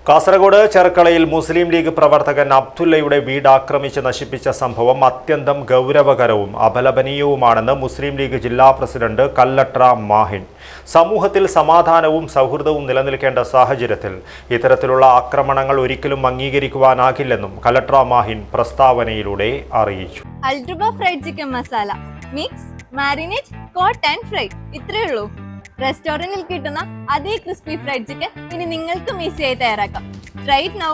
കാസർഗോഡ് ചെർക്കളയിൽ മുസ്ലിം league പ്രവർത്തകൻ അബ്ദുള്ളയുടെ വീട് ആക്രമിച്ച് നശിപ്പിച്ച സംഭവം അത്യന്തം ഗൗരവകരവും അപലപനീയവുമാണെന്ന് മുസ്ലിം ലീഗ് ജില്ലാ പ്രസിഡന്റ് കല്ലട്ര മാഹിൻ. സമൂഹത്തിൽ സമാധാനവും സൗഹൃദവും നിലനിൽക്കേണ്ട സാഹചര്യത്തിൽ ഇത്തരത്തിലുള്ള ആക്രമണങ്ങൾ ഒരിക്കലും അംഗീകരിക്കുവാനാകില്ലെന്നും കല്ലട്ര മാഹിൻ പ്രസ്താവനയിലൂടെ അറിയിച്ചു. അൽഡ്രുബ fried chicken masala mix marinate coat and fry ഇത്രയേ ഉള്ളൂ. റെസ്റ്റോറന്റിൽ കിട്ടുന്ന അതേ ക്രിസ്പി ഫ്രൈഡ് ചിക്കൻ ഇനി നിങ്ങൾക്കും ഈസിയായി തയ്യാറാക്കാം. Try it now.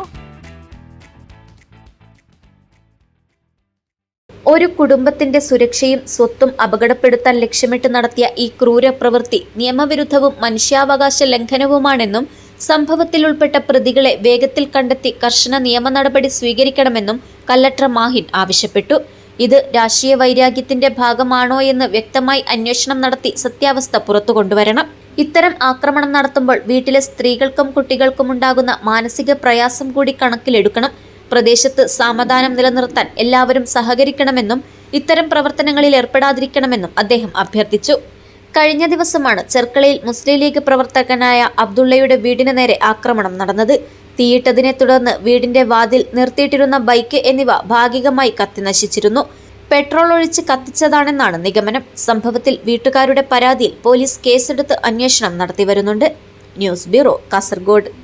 ഒരു കുടുംബത്തിന്റെ സുരക്ഷയും സ്വത്തും അപകടപ്പെടുത്താൻ ലക്ഷ്യമിട്ട് നടത്തിയ ഈ ക്രൂര പ്രവൃത്തി നിയമവിരുദ്ധവും മനുഷ്യാവകാശ ലംഘനവുമാണെന്നും സംഭവത്തിൽ ഉൾപ്പെട്ട പ്രതികളെ വേഗത്തിൽ കണ്ടെത്തി കർശന നിയമ നടപടി സ്വീകരിക്കണമെന്നും കല്ലട്ര മാഹിൻ ആവശ്യപ്പെട്ടു. ഇത് രാഷ്ട്രീയ വൈരാഗ്യത്തിന്റെ ഭാഗമാണോ എന്ന് വ്യക്തമായി അന്വേഷണം നടത്തി സത്യാവസ്ഥ പുറത്തു കൊണ്ടുവരണം. ഇത്തരം ആക്രമണം നടത്തുമ്പോൾ വീട്ടിലെ സ്ത്രീകൾക്കും കുട്ടികൾക്കും ഉണ്ടാകുന്ന മാനസിക പ്രയാസം കൂടി കണക്കിലെടുക്കണം. പ്രദേശത്ത് സമാധാനം നിലനിർത്താൻ എല്ലാവരും സഹകരിക്കണമെന്നും ഇത്തരം പ്രവർത്തനങ്ങളിൽ ഏർപ്പെടാതിരിക്കണമെന്നും അദ്ദേഹം അഭ്യർത്ഥിച്ചു. കഴിഞ്ഞ ദിവസമാണ് ചെർക്കളയിൽ മുസ്ലിം ലീഗ് പ്രവർത്തകനായ അബ്ദുള്ളയുടെ വീടിന് നേരെ ആക്രമണം നടന്നത്. തീയിട്ടതിനെ തുടർന്ന് വീടിന്റെ വാതിൽ, നിർത്തിയിട്ടിരുന്ന ബൈക്ക് എന്നിവ ഭാഗികമായി കത്തിനശിച്ചിരുന്നു. പെട്രോൾ ഒഴിച്ച് കത്തിച്ചതാണെന്നാണ് നിഗമനം. സംഭവത്തിൽ വീട്ടുകാരുടെ പരാതിയിൽ പോലീസ് കേസെടുത്ത് അന്വേഷണം നടത്തിവരുന്നുണ്ട്. News bureau, Kasaragod.